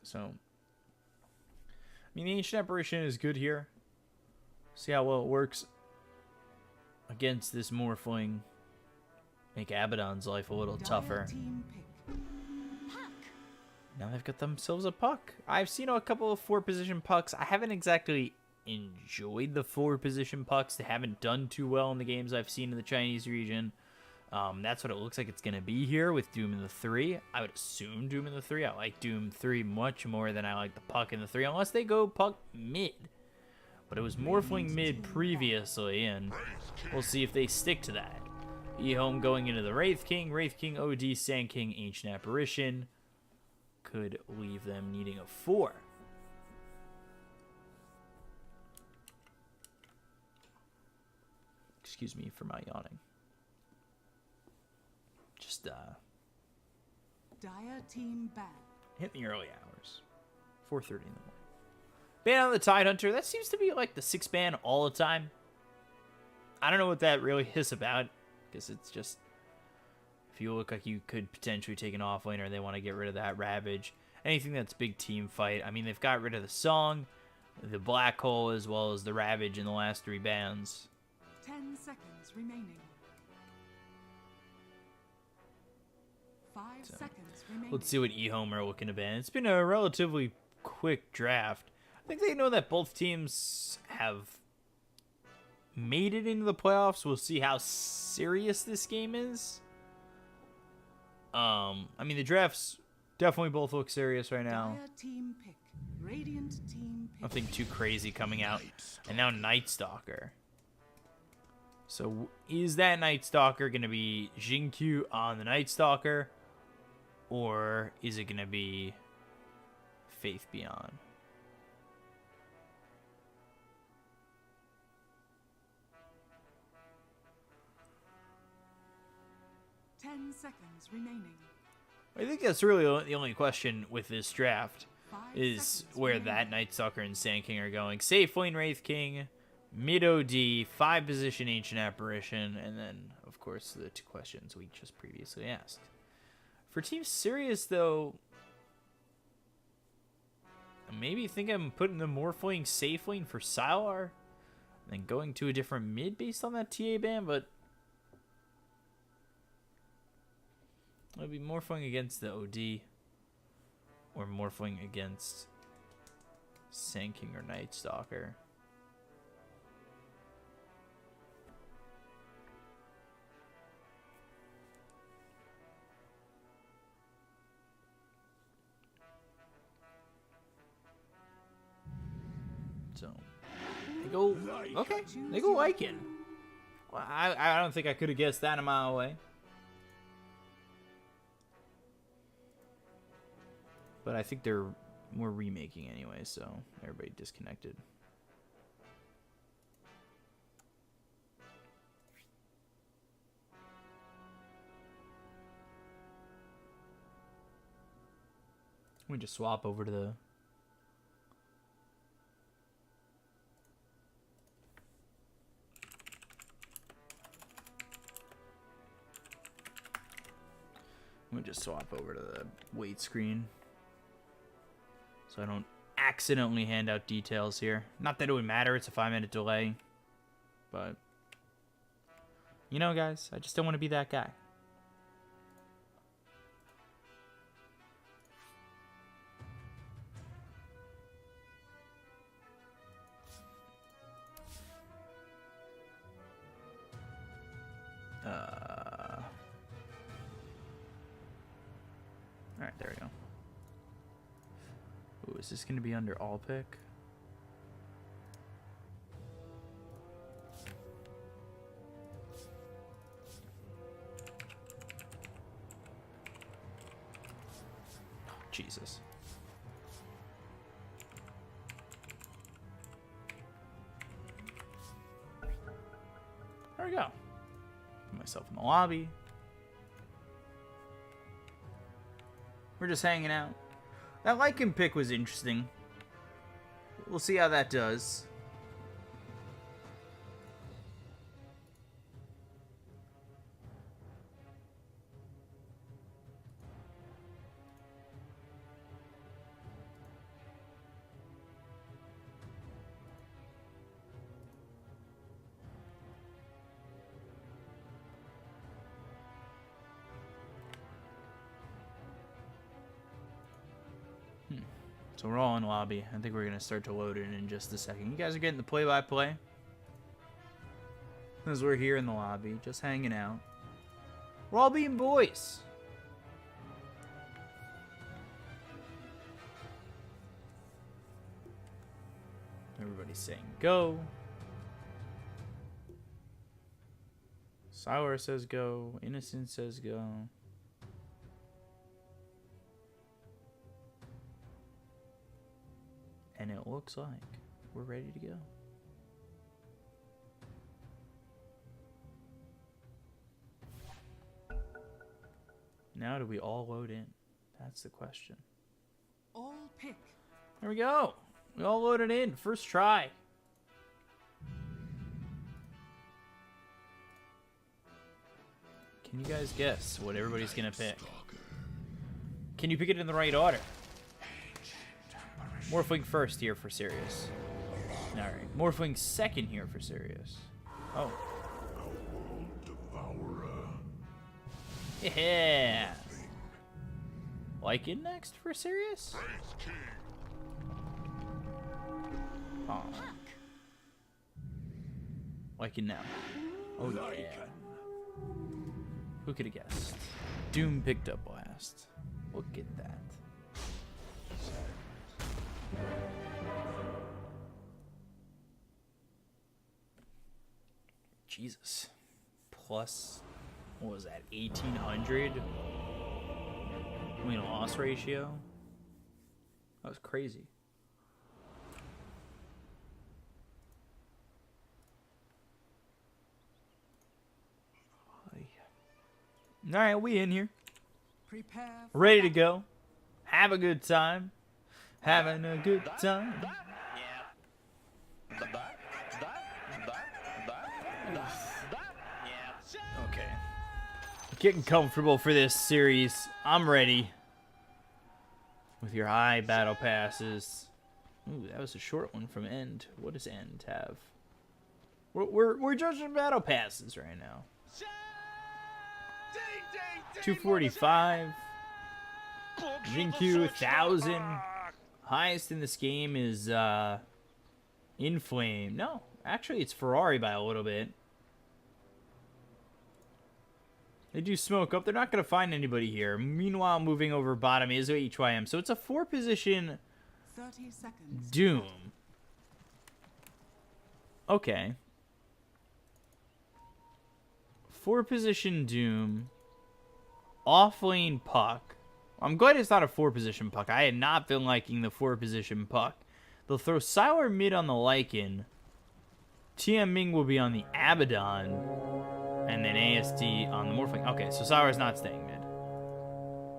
So, I mean, the Ancient Apparition is good here. See how well it works against this Morphling. Make Abaddon's life a little tougher. Now they've got themselves a puck. I've seen a couple of 4-position pucks. I haven't exactly enjoyed the 4-position pucks. They haven't done too well in the games I've seen in the Chinese region. That's what it looks like it's going to be here with Doom in the 3. I would assume Doom in the 3. I like Doom 3 much more than I like the puck in the 3, unless they go puck mid. But it was Morphling mid previously, and we'll see if they stick to that. EHOME going into the Wraith King, OD, Sand King, Ancient Apparition. Could leave them needing a 4. Excuse me for my yawning. Just Dire team ban. Hit the early hours. 4:30 in the morning. Ban on the Tidehunter. That seems to be like the 6 ban all the time. I don't know what that really is about. Because it's just, if you look like you could potentially take an offlaner, they want to get rid of that Ravage. Anything that's big team fight. I mean, they've got rid of the Song, the Black Hole, as well as the Ravage in the last 3 bans. 10 seconds remaining. 5 seconds remaining. Let's see what EHOME are looking to ban. It's been a relatively quick draft. I think they know that both teams have made it into the playoffs. We'll see how serious this game is. I mean, the drafts definitely both look serious right now. Dire team pick. Radiant team pick. Nothing too crazy coming out. And now Night Stalker. So is that Night Stalker going to be Jinkyu on the Night Stalker? Or is it going to be Faith Beyond? 10 seconds remaining. I think that's really the only question with this draft 5 is seconds where remaining. that Night Stalker and Sand King are going. Safe Lane Wraith King, mid OD, 5-position Ancient Apparition, and then, of course, the 2 questions we just previously asked. For Team Sirius, though, maybe think I'm putting the Morphling safe lane for Sylar, and then going to a different mid based on that TA ban, but it'll be Morphling against the OD, or Morphling against Sand King or Night Stalker. So they go okay. They go Lycan. Well, I don't think I could have guessed that a mile away. But I think we're remaking anyway, so everybody disconnected. We just swap over to the wait screen so I don't accidentally hand out details here. Not that it would matter, it's a 5-minute delay. But, you know, guys, I just don't want to be that guy. Alright, there we go. Ooh, is this going to be under all pick? Oh, Jesus. There we go. Put myself in the lobby. We're just hanging out. That Lycan pick was interesting. We'll see how that does. So we're all in lobby. I think we're going to start to load it in just a second. You guys are getting the play-by-play. As we're here in the lobby, just hanging out. We're all being boys. Everybody's saying go. Sour says go. Innocent says go. And it looks like we're ready to go. Now do we all load in? That's the question. All pick. There we go. We all loaded in. First try. Can you guys guess what everybody's going to pick? Can you pick it in the right order? Morphling first here for Sirius. Alright. Morphling second here for Sirius. Oh. Yeah. Lycan next for Sirius? Oh. Lycan now. Oh yeah. Who could have guessed? Doom picked up last. Look at that. Jesus. Plus, what was that, 1,800 win-loss ratio? That was crazy. Alright, we in here. Prepare. Ready to go. Have a good time. Having a good time. Okay. Getting comfortable for this series. I'm ready. With your high battle passes. Ooh, that was a short one from End. What does End have? We're judging battle passes right now. 245. Jinkyu 1000. Highest in this game is Inflame. No, actually it's Ferrari by a little bit. They do smoke up. They're not going to find anybody here. Meanwhile, moving over bottom is HYM. So it's a 4-position 30 seconds. Doom. Okay. 4-position Doom. Off-lane Puck. I'm glad it's not a 4-position Puck. I had not been liking the 4-position Puck. They'll throw Sour mid on the Lycan. TM Ming will be on the Abaddon. And then ASD on the Morphling. Okay, so Sour's not staying mid.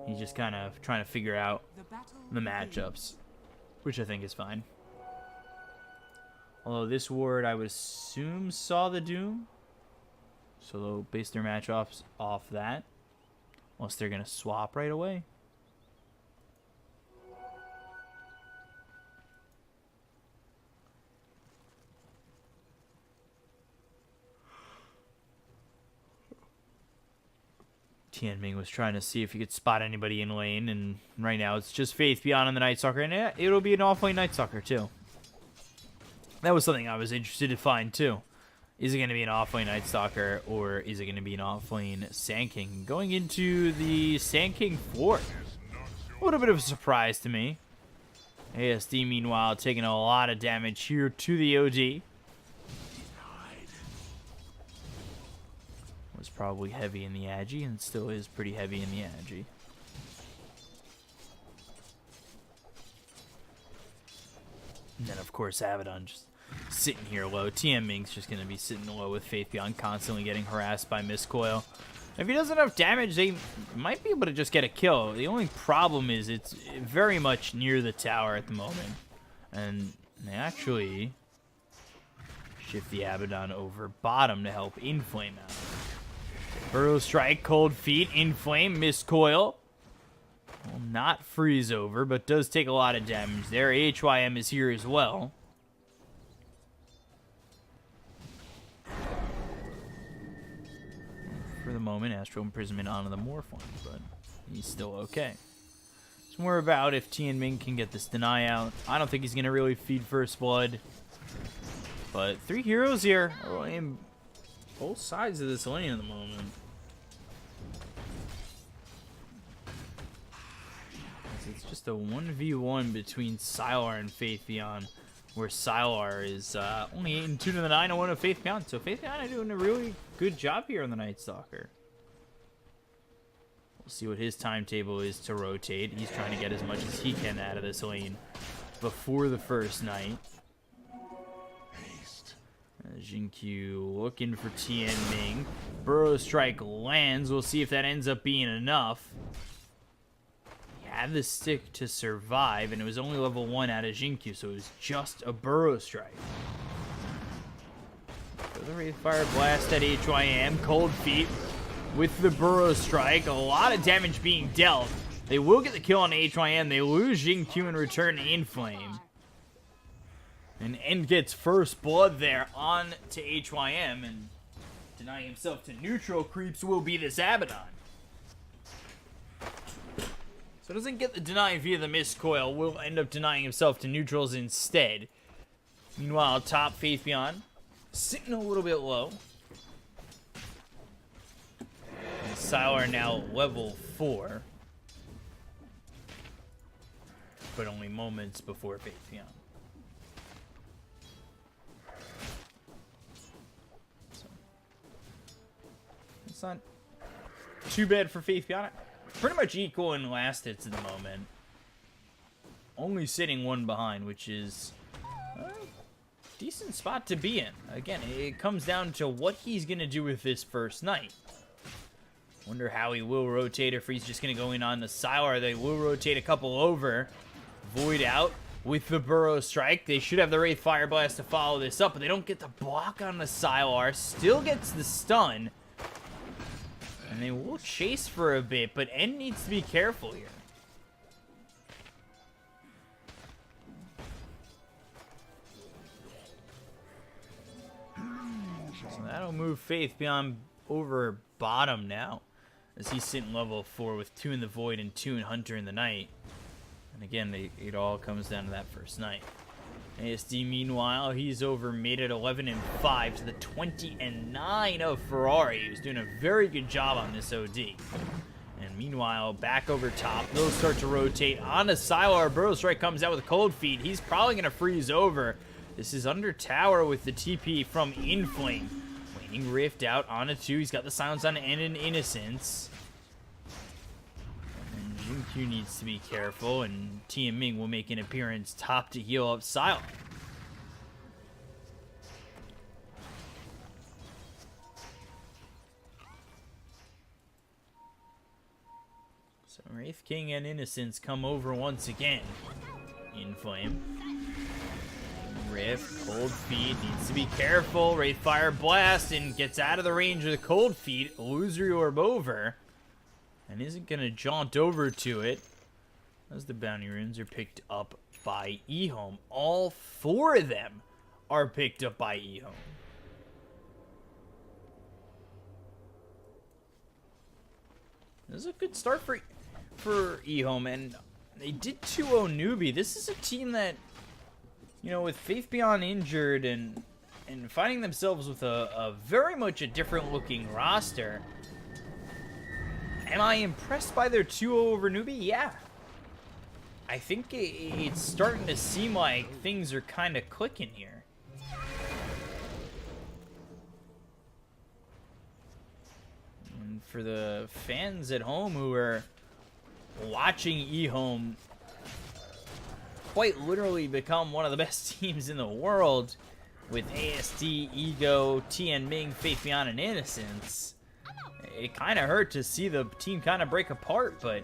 He's just kind of trying to figure out the matchups, which I think is fine. Although this ward, I would assume, saw the Doom. So they'll base their matchups off that. Unless they're going to swap right away. Tianming was trying to see if he could spot anybody in lane, and right now it's just Faith Beyond on the Night Stalker, and it'll be an off-lane Night Stalker too. That was something I was interested to find too. Is it going to be an off-lane Night Stalker, or is it going to be an off-lane Sand King? Going into the Sand King 4. A little bit of a surprise to me. ASD, meanwhile, taking a lot of damage here to the OD. Was probably heavy in the Agi, and still is pretty heavy in the Agi. And then, of course, Abaddon just sitting here low. TM Ming's just going to be sitting low with Faith Beyond, constantly getting harassed by Miscoil. If he does enough damage, they might be able to just get a kill. The only problem is it's very much near the tower at the moment. And they actually shift the Abaddon over bottom to help Inflame out. Burrow Strike, Cold Feet, Inflame, Miscoil. Will not freeze over, but does take a lot of damage there. HYM is here as well. For the moment, Astral Imprisonment onto the Morphling, but he's still okay. It's more about if Tianming can get this deny out. I don't think he's going to really feed First Blood. But 3 heroes here. In both sides of this lane at the moment. It's just a 1v1 between Sylar and Faith Beyond, where Sylar is only 8 and 2 to the 9 and 1 of Faith Beyond. So Faith Beyond are doing a really good job here on the Night Stalker. We'll see what his timetable is to rotate. He's trying to get as much as he can out of this lane before the first night. Jinkyu looking for Tianming. Burrow Strike lands. We'll see if that ends up being enough. He had the stick to survive, and it was only level 1 out of Jinkyu, so it was just a Burrow Strike. So the Wraithfire Blast at HYM. Cold Feet with the Burrow Strike. A lot of damage being dealt. They will get the kill on HYM. They lose Jinkyu in return in Flame. And End gets First Blood there on to HYM, and denying himself to neutral creeps will be this Abaddon. So doesn't get the deny via the Mist Coil, will end up denying himself to neutrals instead. Meanwhile, top Faith Beyond sitting a little bit low. And Sylar now level 4. But only moments before Faith Beyond. It's not too bad for Faith Beyond. Pretty much equal in last hits at the moment. Only sitting 1 behind, which is a decent spot to be in. Again, it comes down to what he's going to do with this first night. Wonder how he will rotate, if he's just going to go in on the Sylar. They will rotate a couple over. Void out with the Burrow Strike. They should have the Wraith Fire Blast to follow this up, but they don't get the block on the Sylar. Still gets the stun. And they will chase for a bit, but End needs to be careful here. So that'll move Faith Beyond over bottom now, as he's sitting level 4 with 2 in the Void and 2 in Hunter in the Night. And again, it all comes down to that first night. ASD, meanwhile, he's over mid at 11 and 5 to the 20 and 9 of Ferrari. He was doing a very good job on this OD. And meanwhile, back over top, they'll start to rotate on a Sylar. Burrow Strike comes out with a Cold Feet. He's probably going to freeze over. This is under tower with the TP from Inflame. Waning Rift out on a 2. He's got the silence on End and Innocence. Jinkyu needs to be careful, and Tianming will make an appearance top to heal up Sylar. So Wraith King and Innocence come over once again. Inflame. Rift, Cold Feet, needs to be careful. Wraith Fire Blast, and gets out of the range of the Cold Feet. Illusory Orb over. And isn't going to jaunt over to it, as the bounty runes are picked up by EHOME. All 4 of them are picked up by EHOME. This is a good start for EHOME, and they did 2-0 newbie. This is a team that, you know, with Faith Beyond injured and finding themselves with a very much a different looking roster. Am I impressed by their 2-0 over newbie? Yeah. I think it's starting to seem like things are kind of clicking here. And for the fans at home who are watching EHOME quite literally become one of the best teams in the world with ASD, Ego, Tianming, Faith Beyond, and Innocence, it kind of hurt to see the team kind of break apart, but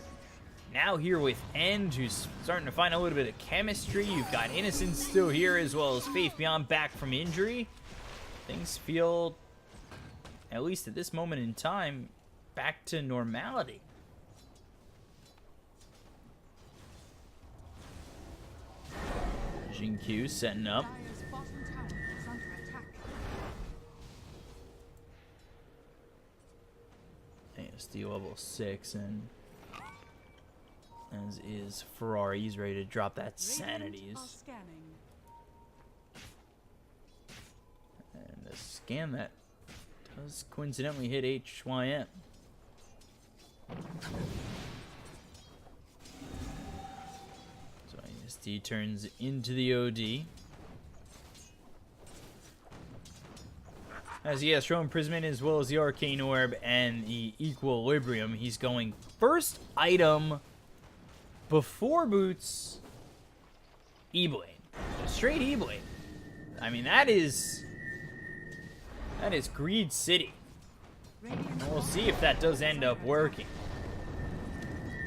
now here with End, who's starting to find a little bit of chemistry. You've got Innocence still here, as well as Faith Beyond back from injury. Things feel, at least at this moment in time, back to normality. Jinkyu setting up. Dire's bottom tower is under attack. ASD level 6, and as is Ferrari. He's ready to drop that Radiant sanities. are scanning. And a scan that does coincidentally hit HYM. So ISD turns into the OD. As he has Throw Imprisonment as well as the Arcane Orb and the Equilibrium. He's going first item before boots, E-Blade. Straight E-Blade. I mean, that is Greed City. And we'll see if that does end up working.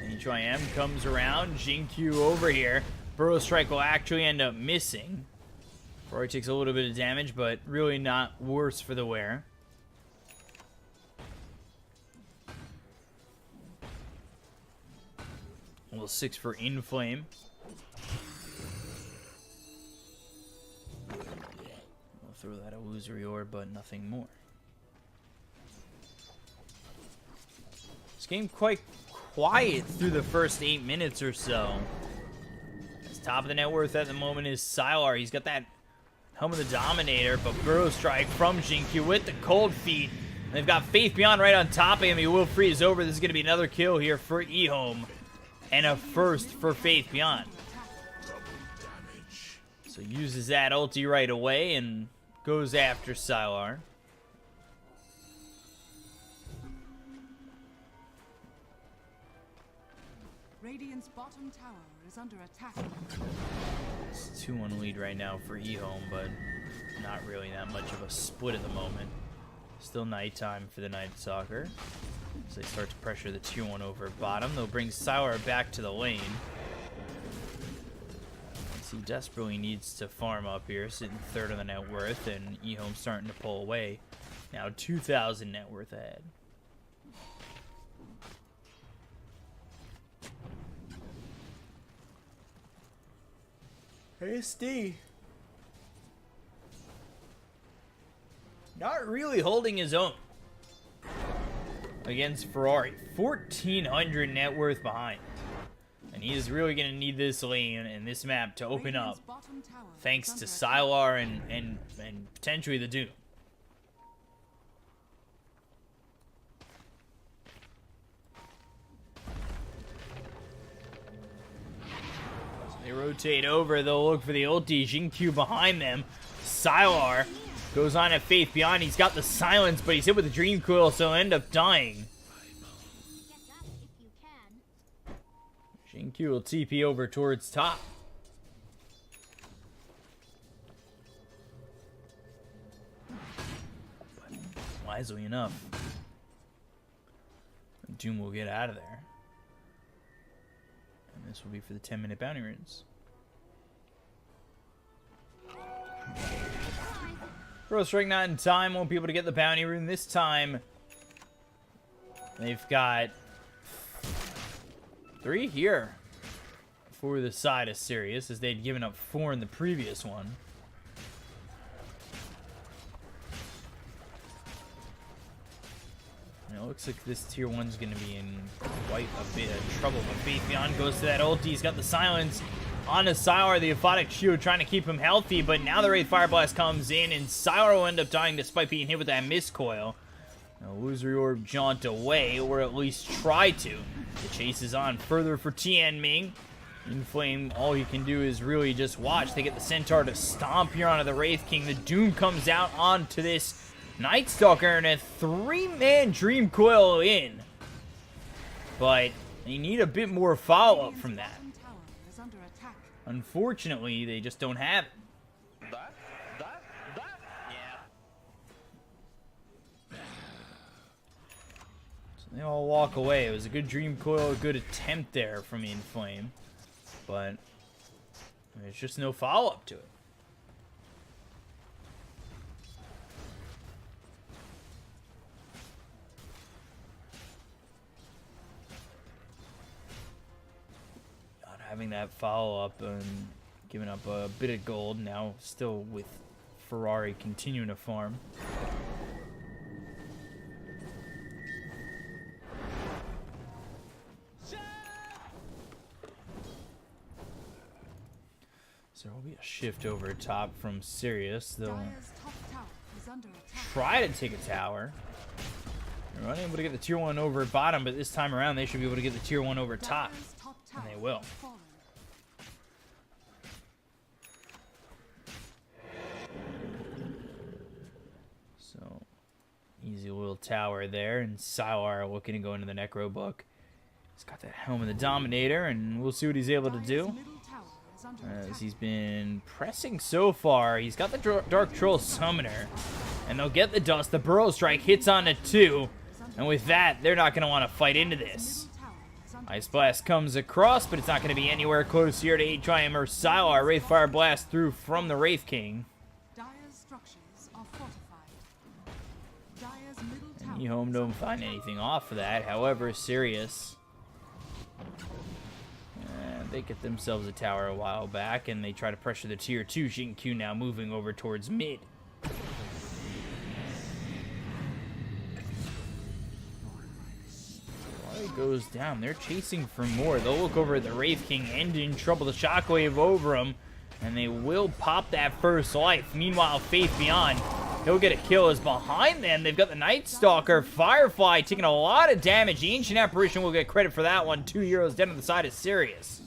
HYM comes around. Jinkyu over here. Burrow Strike will actually end up missing. Roy takes a little bit of damage, but really not worse for the wear. Level 6 for Inflame. We'll throw that Illusory Orb, but nothing more. This game quite quiet through the first 8 minutes or so. His top of the net worth at the moment is Sylar. He's got that Helm of the Dominator, but Burrow Strike from Jinkyu with the Cold Feet. And they've got Faith Beyond right on top of him. He will freeze over. This is going to be another kill here for EHOME. And a first for Faith Beyond. So uses that ulti right away and goes after Sylar. Radiant's bottom tower is under attack. It's 2-1 lead right now for EHOME, but not really that much of a split at the moment. Still nighttime for the Night Stalker. So they start to pressure the tier 1 over bottom. They'll bring Sylar back to the lane. He desperately needs to farm up here, sitting third on the net worth, and EHOME starting to pull away. Now 2,000 net worth ahead. SD. Not really holding his own against Ferrari. 1,400 net worth behind. And he is really going to need this lane and this map to open up. Thanks to Sylar and potentially the Doom. They rotate over. They'll look for the ulti. Jinkyu behind them. Sylar goes on at Faith Beyond. He's got the silence, but he's hit with the Dream Coil, so he'll end up dying. Jinkyu will TP over towards top. But wisely enough, Doom will get out of there. And this will be for the 10-minute bounty runes. Burrow Strike not in time. Won't be able to get the bounty rune this time. They've got 3 here for the side of Sirius, as they'd given up 4 in the previous one. And it looks like this tier 1's going to be in quite a bit of trouble. But Faith Beyond goes to that ulti. He's got the silence on to Sylar, the Aphotic Shield, trying to keep him healthy. But now the Wraith Fire Blast comes in, and Sylar will end up dying despite being hit with that Miscoil. Illusory Orb jaunt away, or at least try to. The chase is on further for Tianming. Inflame, all he can do is really just watch. They get the Centaur to stomp here onto the Wraith King. The Doom comes out onto this Night Stalker, and a 3-man Dream Coil in. But they need a bit more follow-up from that. Unfortunately, they just don't have it. They all walk away. It was a good Dream Coil, a good attempt there from Inflame. But there's just no follow-up to it. Not having that follow-up and giving up a bit of gold. Now still with Ferrari continuing to farm. So there will be a shift over top from Sirius. They'll Dire's top tower is under attack. try to take a tower. They're unable to get the tier 1 over at bottom, but this time around they should be able to get the tier 1 over top. Dire's top And tower they will. has fallen. So, easy little tower there, and Sylar looking to go into the Necro book. He's got that helm of the Dominator, and we'll see what he's able to Dire's do. middle tower is under As attack. he's been pressing so far. He's got the Dark Troll Summoner, and they'll get the dust. The Burrow Strike hits on it too, and with that, they're not going to want to fight into this. Middle tower is under Ice Blast comes across, but it's not going to be anywhere close here to H.I.M. or Sylar. Wraith Fire Blast through from the Wraith King. Dire's structures are fortified. Dire's middle tower And EHOME is don't under find attack. anything off of that. However, Sirius, they get themselves a tower a while back, and they try to pressure the tier 2. Xingqiu now moving over towards mid. While he goes down, they're chasing for more. They'll look over at the Wraith King, and in trouble. The Shockwave over him, and they will pop that first life. Meanwhile, Faith Beyond, he'll get a kill. Is behind them. They've got the Night Stalker. Firefly taking a lot of damage. The Ancient Apparition will get credit for that one. 2 heroes down to the side of Sirius.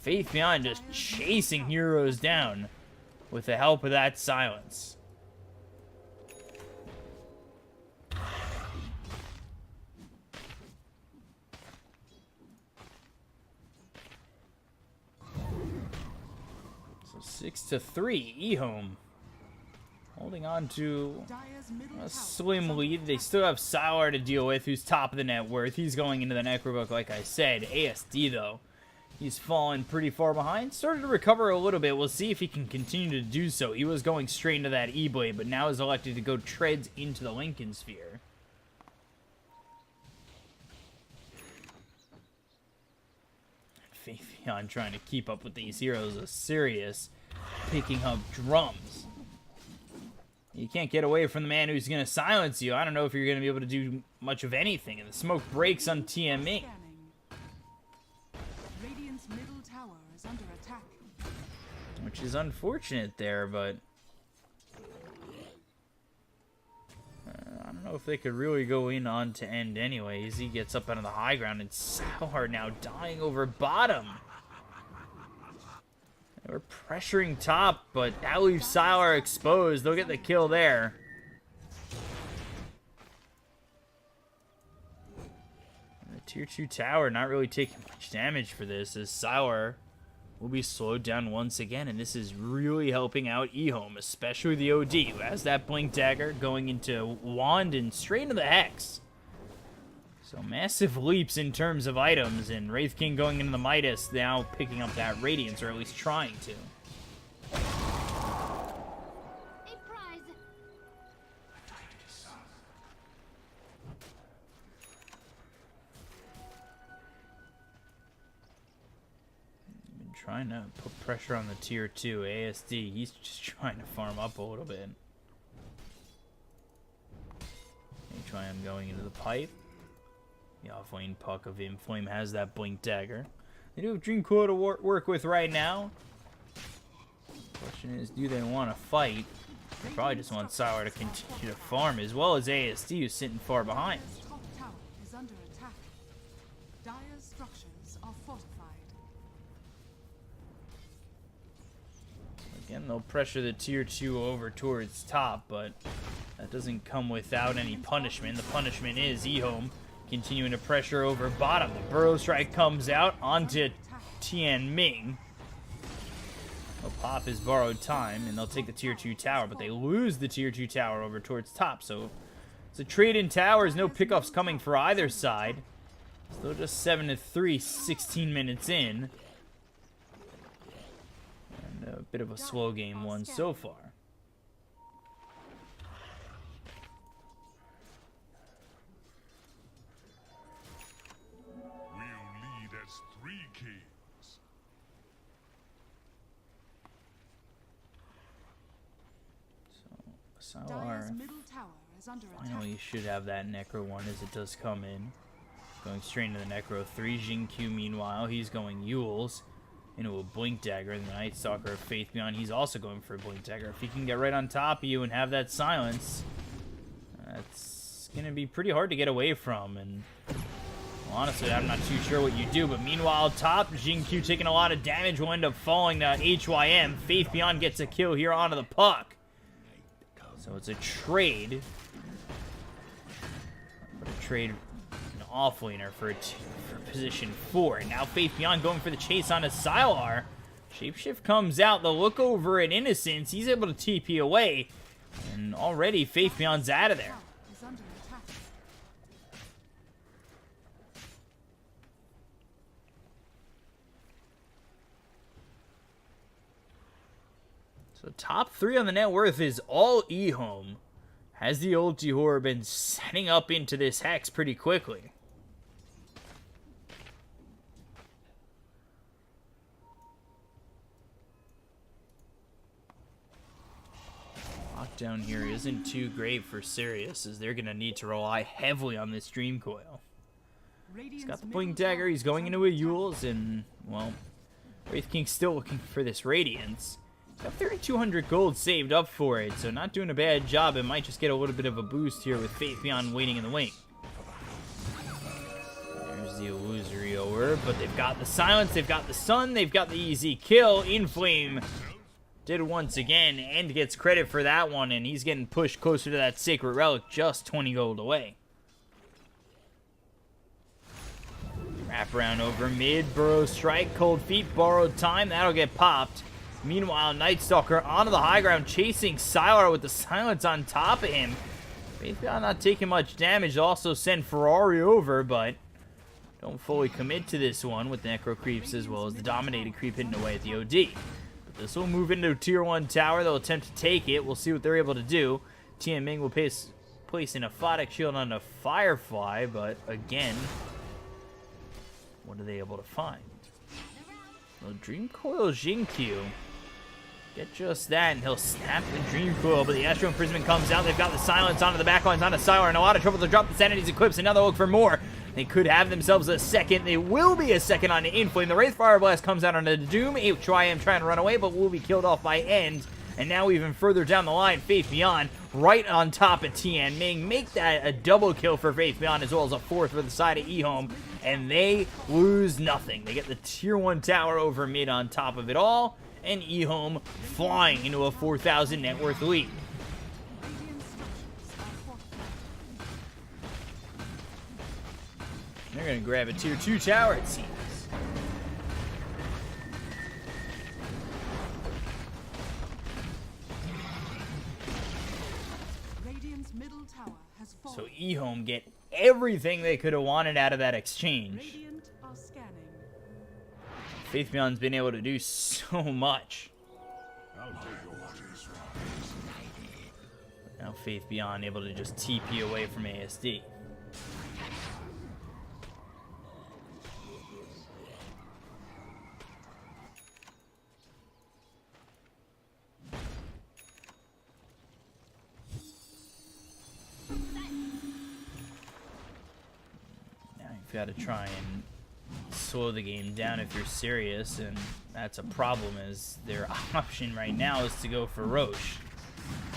Faith Beyond just chasing heroes down with the help of that silence. So 6-3, EHOME holding on to Dire's middle tower a is slim under lead. They attack. still have Sylar to deal with, who's top of the net worth. He's going into the Necrobook, like I said. ASD, though, he's fallen pretty far behind. Started to recover a little bit. We'll see if he can continue to do so. He was going straight into that E-Blade, but now is elected to go treads into the Lincoln Sphere. Faith Beyond trying to keep up with these heroes is Sirius, picking up drums. You can't get away from the man who's going to silence you. I don't know if you're going to be able to do much of anything. And the smoke breaks on TME. Scanning. Radiant's middle tower is under attack. Which is unfortunate there, but I don't know if they could really go in on to end anyways. He gets up out of the high ground, and Sour now dying over bottom. They were pressuring top, but that leaves Sylar exposed. They'll get the kill there. And the tier 2 tower not really taking much damage for this, as Sylar will be slowed down once again, and this is really helping out EHOME, especially the OD, who has that Blink Dagger going into Wand and straight into the Hex. So massive leaps in terms of items, and Wraith King going into the Midas, now picking up that Radiance, or at least trying to. A prize. Been trying to put pressure on the tier 2 ASD. He's just trying to farm up a little bit. HYM going into the pipe. The offlane puck of Inflame has that Blink Dagger. They do have Dreamcoil to work with right now. Question is, do they want to fight? They probably just want Sour to continue to farm, as well as ASD, who's sitting far behind. Dire's top tower is under attack. Dire's structures are fortified. Again, they'll pressure the tier 2 over towards top, but that doesn't come without any punishment. The punishment is EHOME continuing to pressure over bottom. The Burrow Strike comes out onto Tian Ming. They'll pop his borrowed time, and they'll take the tier 2 tower, but they lose the tier 2 tower over towards top. So it's a trade in towers, no pickoffs coming for either side. Still just 7-3, 16 minutes in. And a bit of a slow game one so far. We'll lead as 3 kings. Dire's Sylar middle tower is under attack. finally should have that Necro one as it does come in. Going straight into the Necro 3. Xingqiu, meanwhile, he's going Yules. into a Blink Dagger, and the Night Stalker of Faith Beyond, he's also going for a Blink Dagger. If he can get right on top of you and have that silence, that's going to be pretty hard to get away from, and well, honestly, I'm not too sure what you do, but meanwhile, top, Jin-Q taking a lot of damage will end up falling to HYM. Faith Beyond gets a kill here onto the puck. So it's a trade. But a trade an off-laner for position 4. And now Faith Beyond going for the chase onto Sylar. Shapeshift comes out. The look over at Innocence. He's able to TP away. And already Faith Beyond's out of there. Is under attack. So top 3 on the net worth is all EHOME. Has the ulti horror been setting up into this Hex pretty quickly? Lockdown here isn't too great for Sirius, as they're going to need to rely heavily on this Dream Coil. He's got the Blink Dagger, he's going into a Yule's, and, well, Wraith King's still looking for this Radiance. Got 3,200 gold saved up for it, so not doing a bad job. It might just get a little bit of a boost here with Faith Beyond waiting in the wing. There's the Illusory Orb, but they've got the silence, they've got the sun, they've got the easy kill. Inflame did it once again, and gets credit for that one, and he's getting pushed closer to that Sacred Relic, just 20 gold away. Wrap around over mid, Burrow Strike, Cold Feet, borrowed time, that'll get popped. Meanwhile, Night Stalker onto the high ground, chasing Sylar with the silence on top of him. Faith Beyond not taking much damage. Also send Ferrari over, but don't fully commit to this one with Necro Creeps as well as the Dominated Creep hitting away at the OD. But this will move into a Tier 1 tower. They'll attempt to take it. We'll see what they're able to do. Tian Ming will place an Aphotic Shield on a Firefly, but again, what are they able to find? Well, Dream Coil Jin-Q. Get just that, and he'll snap the Dream Coil, but the Astral Imprisonment comes out. They've got the silence onto the backlines, onto Sylar, and a lot of trouble to drop the Sanity's Eclipse. Another look for more. They could have themselves a second. They will be a second on Inflame. The Wraith Fire Blast comes out on the Doom. HYM trying to run away, but will be killed off by End. And now even further down the line, Faith Beyond right on top of Tian Ming. Make that a double kill for Faith Beyond, as well as a 4th for the side of EHOME. And they lose nothing. They get the Tier 1 tower over mid on top of it all. And EHOME flying into a 4,000 net worth lead. They're going to grab a Tier 2 tower, it seems. Radiant's middle tower has fallen. So EHOME get everything they could have wanted out of that exchange. Radiant are scanning. Faith Beyond's been able to do so much. Now Faith Beyond able to just TP away from ASD. Now you've got to try and slow the game down if you're serious, and that's a problem, as their option right now is to go for Roche.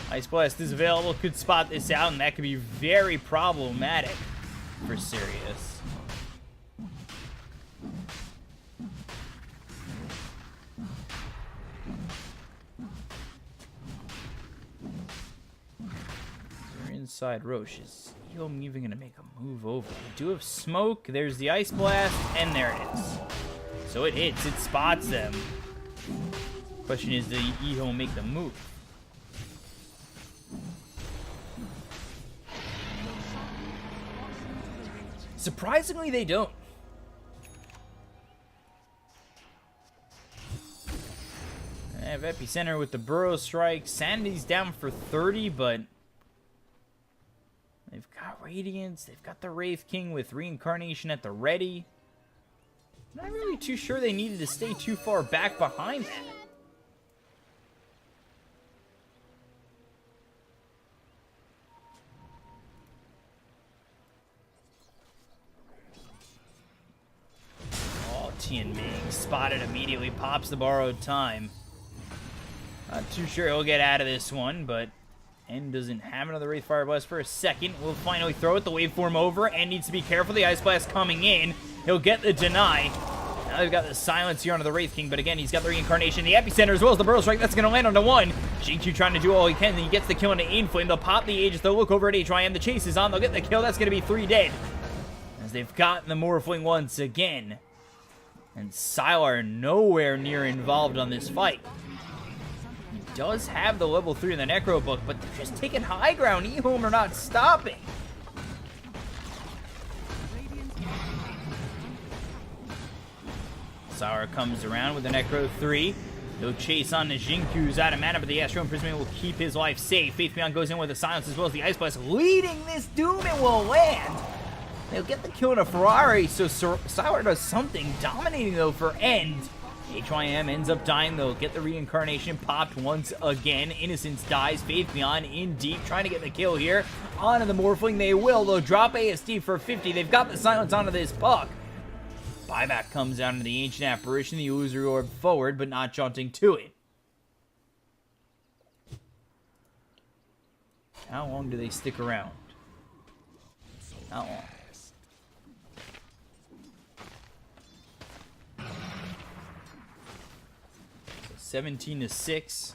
Ice Blast is available, could spot this out, and that could be very problematic for Sirius. They're inside Roche. Is EHOME even going to make a move over? They do have smoke, there's the Ice Blast, and there it is. So it hits, it spots them. Question is, does EHOME make the move? Surprisingly, they don't. I have Epicenter with the Burrow Strike. Sanity's down for 30, but they've got Radiance. They've got the Wraith King with Reincarnation at the ready. I'm not really too sure they needed to stay too far back behind that. Tian Ming spotted immediately, pops the borrowed time. Not too sure he'll get out of this one, but N doesn't have another Wraith Fire Blast for a second. Will finally throw it, the waveform over, and needs to be careful. The Ice Blast coming in. He'll get the deny. Now they've got the silence here onto the Wraith King, but again, he's got the reincarnation, the epicenter, as well as the Burrow Strike. That's going to land onto one. Xingqiu trying to do all he can, and he gets the kill into Inflame. They'll pop the Aegis. They'll look over at HYM. The chase is on. They'll get the kill. That's going to be 3 dead. As they've gotten the Morphling once again. And Sylar nowhere near involved on this fight. He does have the level 3 in the Necro book, but they're just taking high ground. EHOME are not stopping. Sylar comes around with the Necro 3. He'll chase on the Xingqiu, who's out of mana, but the Astral Imprisonment will keep his life safe. Faith Beyond goes in with the silence as well as the Ice Blast, leading this Doom. It will land. They'll get the kill in a Ferrari, so Sylar does something. Dominating, though, for End. HYM ends up dying. They'll get the reincarnation popped once again. Innocence dies. Faith Beyond in deep, trying to get the kill here. Onto the Morphling, they will. They'll drop ASD for 50. They've got the silence onto this puck. Buyback comes down to the Ancient Apparition, the Illusory Orb forward, but not jaunting to it. How long do they stick around? How long? 17-6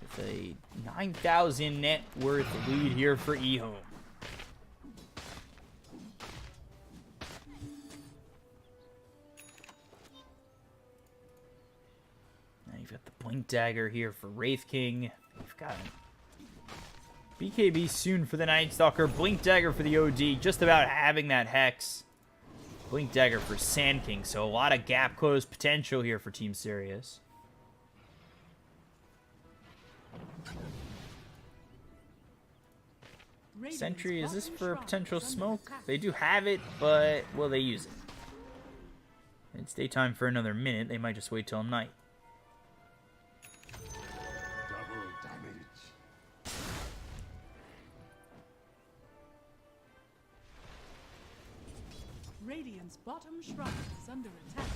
with a 9,000 net worth lead here for EHOME. Now you've got the Blink Dagger here for Wraith King. You've got BKB soon for the Night Stalker. Blink Dagger for the OD, just about having that Hex. Blink Dagger for Sand King, so a lot of gap close potential here for Team Sirius. Sentry, is this for potential smoke? They do have it, but will they use it? It's daytime for another minute. They might just wait till night. Double damage. Radiant's bottom shrine is under attack.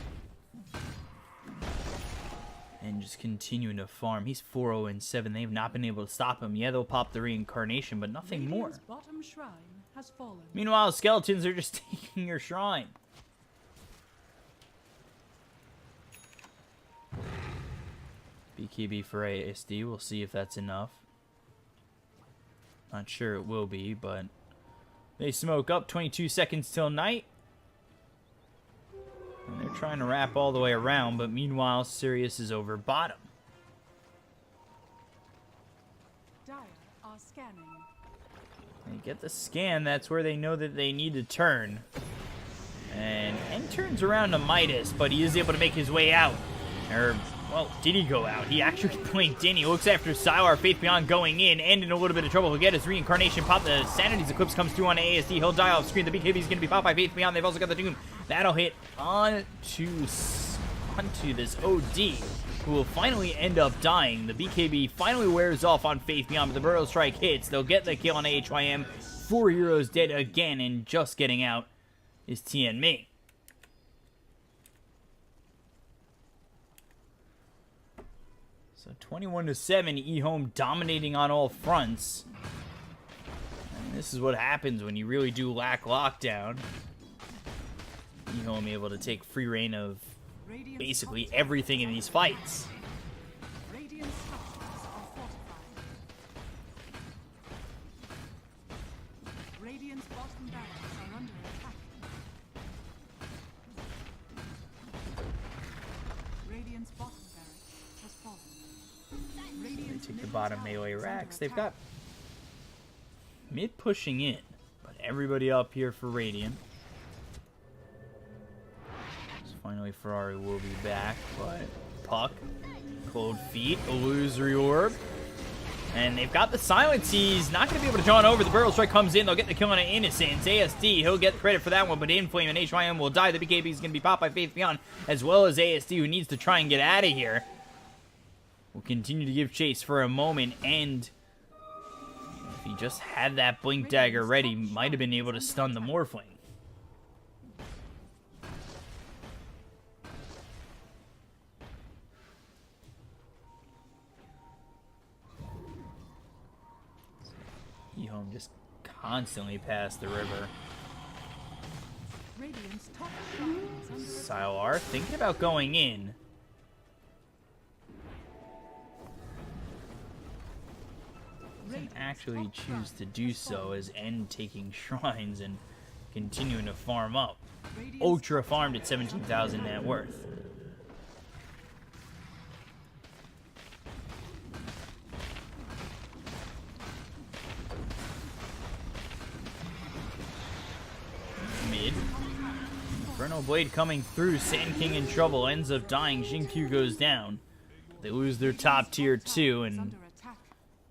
And just continuing to farm. He's 4-0-7. They've not been able to stop him. Yeah, they'll pop the reincarnation, but nothing more. Radiant's bottom shrine has fallen. Meanwhile, skeletons are just taking your shrine. BKB for ASD. We'll see if that's enough. Not sure it will be, but they smoke up. 22 seconds till night. And they're trying to wrap all the way around, but meanwhile, Sirius is over bottom. Dire are scanning. They get the scan. That's where they know that they need to turn. And N turns around to Midas, but he is able to make his way out. Or, well, did he go out? He actually blinked in. He looks after Sylar. Faith Beyond going in. End in a little bit of trouble. He'll get his reincarnation pop. The Sanity's Eclipse comes through on ASD. He'll die off screen. The BKB is going to be popped by Faith Beyond. They've also got the Doom. That'll hit onto this OD, who will finally end up dying. The BKB finally wears off on Faith Beyond, but the Burrow Strike hits. They'll get the kill on HYM. 4 heroes dead again, and just getting out is Tian Ming. So 21-7, EHOME dominating on all fronts. And this is what happens when you really do lack lockdown. EHOME able to take free reign of basically everything in these fights. Radiant structures are fortified. Radiant's bottom barracks are under attack. Radiant's bottom barracks has fallen. Radiant's Take the middle bottom tower melee is under racks. They've attack. got mid pushing in, but everybody up here for Radiant. Finally, Ferrari will be back, but Puck, Cold Feet, Illusory Orb, and they've got the silence. He's not going to be able to draw it over. The Burrow Strike comes in. They'll get the kill on an Innocence. ASD, he'll get credit for that one, but Inflame and HYM will die. The BKB is going to be popped by Faith Beyond, as well as ASD, who needs to try and get out of here. We'll continue to give chase for a moment, and if he just had that Blink Dagger ready, might have been able to stun the Morphling. EHOME just constantly past the river. Radiant's top shrine is under attack. StarLadder thinking about going in. Doesn't actually choose to do so, as End taking shrines and continuing to farm up. Ultra farmed at 17,000 net worth. Mid. Inferno Blade coming through. Sand King in trouble. Ends up dying. Jinkyu goes down. They lose their top tier 2, and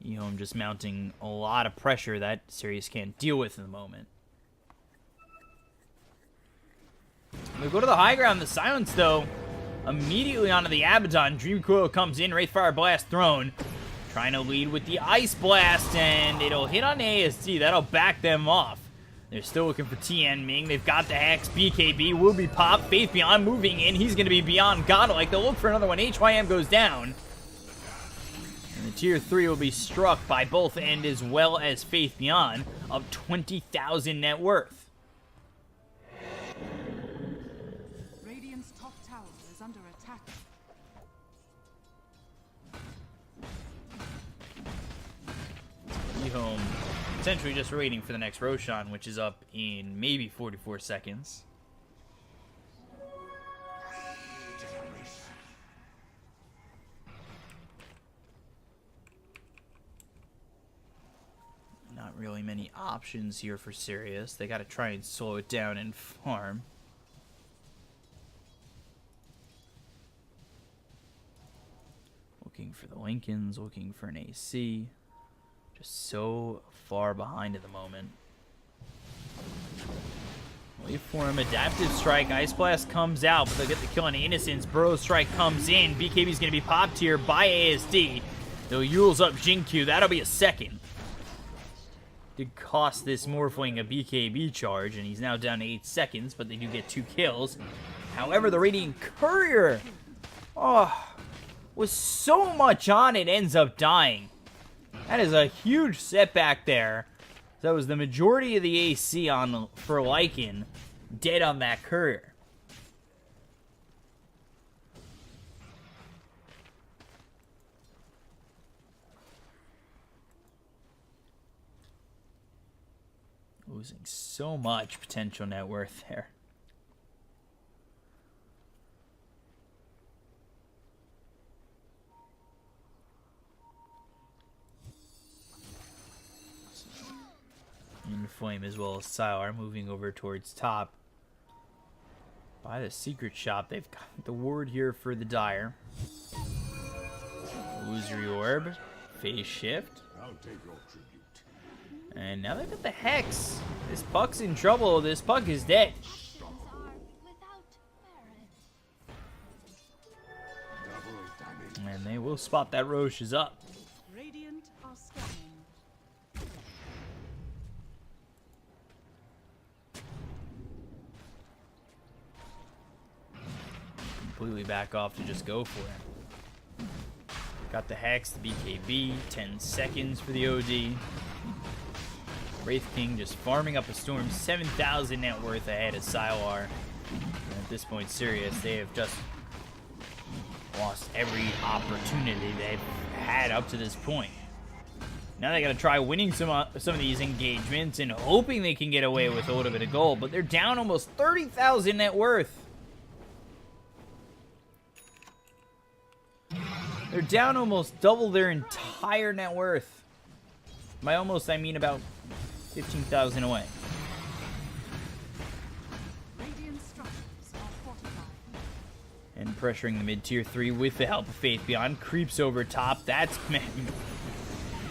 EHOME just mounting a lot of pressure that Sirius can't deal with in the moment. We go to the high ground. The silence, though, immediately onto the Abaddon. Dream Coil comes in. Wraithfire Blast thrown. Trying to lead with the Ice Blast, and it'll hit on ASD. That'll back them off. They're still looking for Tian Ming. They've got the Hex. BKB will be popped. Faith Beyond moving in. He's going to be beyond godlike. They'll look for another one. HYM goes down. And the tier 3 will be struck by both End as well as Faith Beyond, up 20,000 net worth. Radiant's top tower is under attack. EHOME essentially just waiting for the next Roshan, which is up in maybe 44 seconds. Not really many options here for Sirius. They got to try and slow it down and farm. Looking for the Lincolns, looking for an AC. Just so far behind at the moment. Wait for him. Adaptive Strike. Ice Blast comes out, but they'll get the kill on Innocence. Burrow Strike comes in. BKB's going to be popped here by ASD. They'll Yule's up Jinkyu. That'll be a second. Did cost this Morphling a BKB charge, and he's now down to 8 seconds, but they do get 2 kills. However, the Radiant Courier, was so much on it, ends up dying. That is a huge setback there. That was the majority of the AC on for Lycan dead on that Courier. Losing so much potential net worth there. Inflame as well as StarLadder moving over towards top. By the secret shop, they've got the ward here for the Dire. Illusory Orb, Phase Shift. I'll take your tribute. And now they've got the Hex. This Puck's in trouble. This Puck is dead. Double damage. And they will spot that Roche is up. Radiant are scanning. Completely back off to just go for it. Got the Hex, the BKB, 10 seconds for the OD. Wraith King just farming up a Storm, 7,000 net worth ahead of StarLadder. And at this point, Sirius, they have just lost every opportunity they've had up to this point. Now they got to try winning some of these engagements and hoping they can get away with a little bit of gold, but they're down almost 30,000 net worth. They're down almost double their entire net worth. By almost, I mean about 15,000 away. Radiant structures are fortified. And pressuring the mid-tier 3 with the help of Faith Beyond. Creeps over top. That's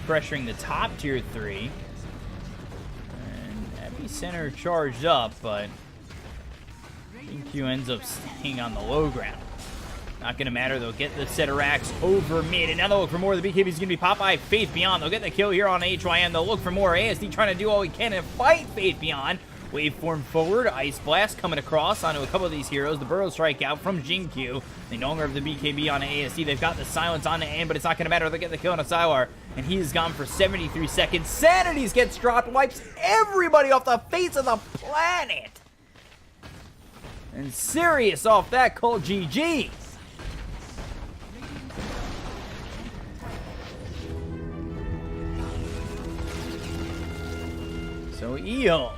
pressuring the top tier 3. And Epicenter charged up, but Jinkyu ends up staying on the low ground. Not going to matter. They'll get the set of racks over mid. And now they'll look for more. The BKB is going to be popped by Faith Beyond. They'll get the kill here on HYM. They'll look for more. ASD trying to do all he can and fight Faith Beyond. Waveform forward, Ice Blast coming across onto a couple of these heroes. The Burrow Strike out from Jinkyu. They no longer have the BKB on ASD. They've got the Silence on the end, but it's not going to matter. They get the kill on a Sylar, and he is gone for 73 seconds. Sanities gets dropped, wipes everybody off the face of the planet. And Sirius off that call, GG. So EHOME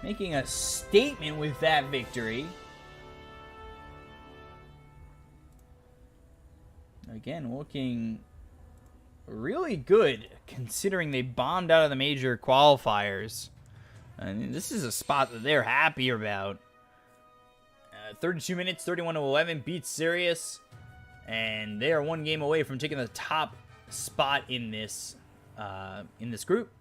making a statement with that victory. Again, looking really good considering they bombed out of the major qualifiers. And this is a spot that they're happy about. 32 minutes, 31-11, beats Sirius. And they are one game away from taking the top spot in this group.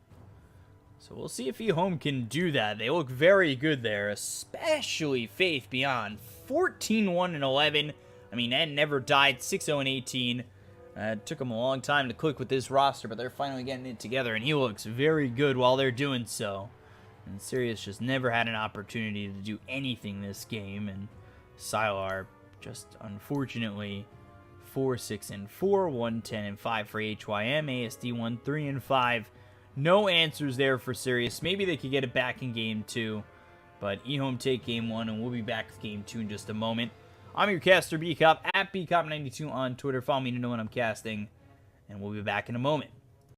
So we'll see if EHOME can do that. They look very good there, especially Faith Beyond. 14-1-11. I mean, N never died. 6-0-18. It took him a long time to click with this roster, but they're finally getting it together, and he looks very good while they're doing so. And Sirius just never had an opportunity to do anything this game, and Sylar just unfortunately 4-6-4, 1-10-5 for HYM, ASD 1-3-5. No answers there for Sirius. Maybe they could get it back in Game 2. But EHOME take Game 1, and we'll be back with Game 2 in just a moment. I'm your caster, BCop, at BCop92 on Twitter. Follow me to know when I'm casting. And we'll be back in a moment.